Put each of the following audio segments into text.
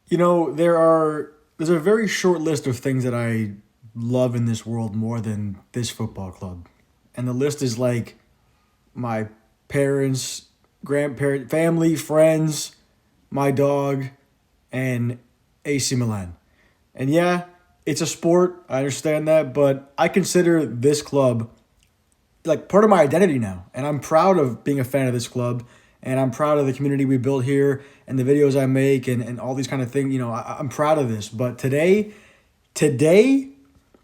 There's a very short list of things that I love in this world more than this football club. And the list is like my parents, grandparents, family, friends, my dog, and AC Milan. And yeah, it's a sport. I understand that, but I consider this club like part of my identity now. And I'm proud of being a fan of this club. And I'm proud of the community we built here and the videos I make and all these kind of things. I'm proud of this. But today,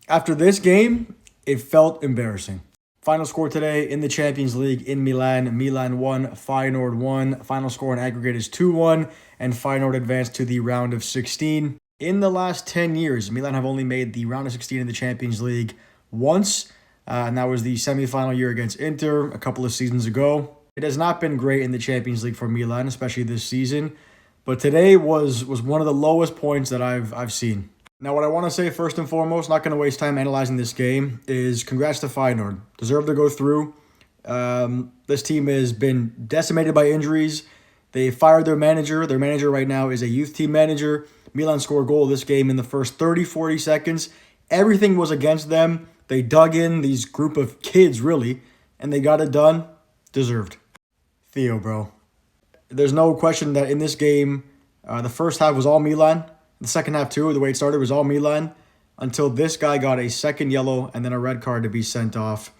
after this game, it felt embarrassing. Final score today in the Champions League in Milan. Milan 1, Feyenoord 1. Final score in aggregate is 2-1, and Feyenoord advanced to the round of 16. In the last 10 years, Milan have only made the round of 16 in the Champions League once, and that was the semifinal year against Inter a couple of seasons ago. It has not been great in the Champions League for Milan, especially this season, but today was one of the lowest points that I've seen. Now, what I want to say first and foremost, not going to waste time analyzing this game, is congrats to Feyenoord. Deserve to go through. This team has been decimated by injuries. They fired their manager. Their manager right now is a youth team manager. Milan scored a goal this game in the first 30, 40 seconds. Everything was against them. They dug in, these group of kids, really, and they got it done. Deserved. Theo, bro. There's no question that in this game, the first half was all Milan. The second half, too, the way it started was all Milan until this guy got a second yellow and then a red card to be sent off.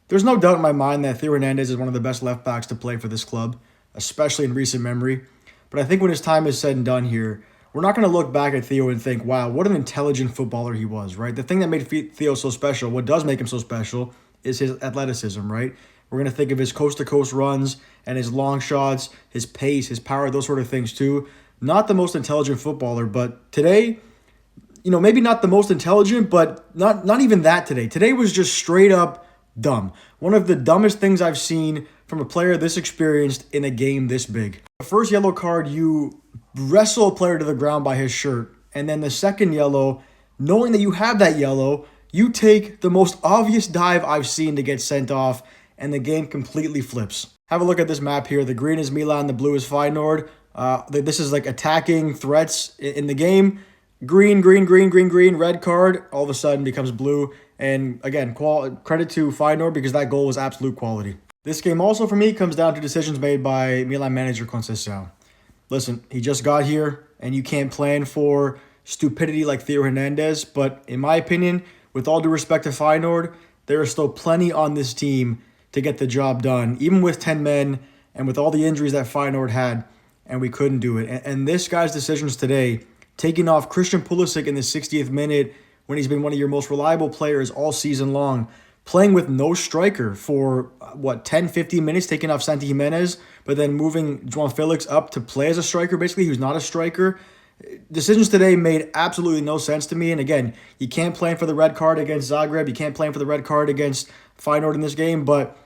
There's no doubt in my mind that Theo Hernández is one of the best left backs to play for this club, especially in recent memory. But I think when his time is said and done here, we're not going to look back at Theo and think, wow, what an intelligent footballer he was, right? The thing that made Theo so special, what does make him so special, is his athleticism, right? We're going to think of his coast-to-coast runs and his long shots, his pace, his power, those sort of things too. Not the most intelligent footballer, but today, maybe not the most intelligent, but not even that today. Today was just straight up dumb. One of the dumbest things I've seen from a player this experienced in a game this big. The first yellow card, you wrestle a player to the ground by his shirt, and then the second yellow, knowing that you have that yellow, you take the most obvious dive I've seen to get sent off, and the game completely flips. Have a look at this map here. The green is Milan, the blue is Feyenoord. This is like attacking threats in the game. Green, red card, all of a sudden becomes blue. And again, credit to Feyenoord because that goal was absolute quality. This game also for me comes down to decisions made by Milan manager Conceição. Listen, he just got here and you can't plan for stupidity like Theo Hernández. But in my opinion, with all due respect to Feyenoord, there is still plenty on this team to get the job done, even with 10 men and with all the injuries that Feyenoord had. And we couldn't do it. And this guy's decisions today, taking off Christian Pulisic in the 60th minute when he's been one of your most reliable players all season long, playing with no striker for, 10, 15 minutes, taking off Santi Jimenez, but then moving João Felix up to play as a striker, basically, who's not a striker. Decisions today made absolutely no sense to me. And again, you can't plan for the red card against Zagreb. You can't plan for the red card against Feyenoord in this game, but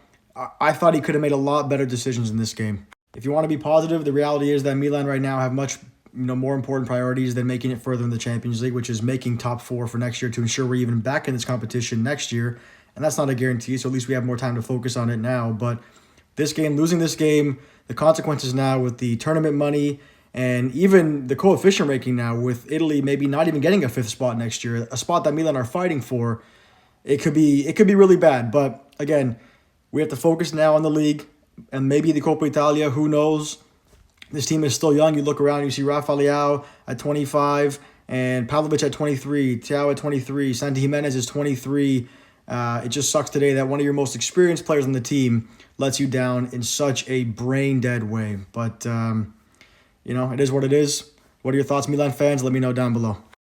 I thought he could have made a lot better decisions in this game. If you want to be positive, the reality is that Milan right now have much more important priorities than making it further in the Champions League, which is making top four for next year to ensure we're even back in this competition next year. And that's not a guarantee, so at least we have more time to focus on it now. But this game, losing this game, the consequences now with the tournament money and even the coefficient ranking now with Italy maybe not even getting a fifth spot next year, a spot that Milan are fighting for, it could be really bad. But again, we have to focus now on the league. And maybe the Coppa Italia, who knows? This team is still young. You look around, you see Rafa Leao at 25 and Pavlovic at 23, Theo at 23, Santi Jimenez is 23. It just sucks today that one of your most experienced players on the team lets you down in such a brain-dead way. But, it is what it is. What are your thoughts, Milan fans? Let me know down below.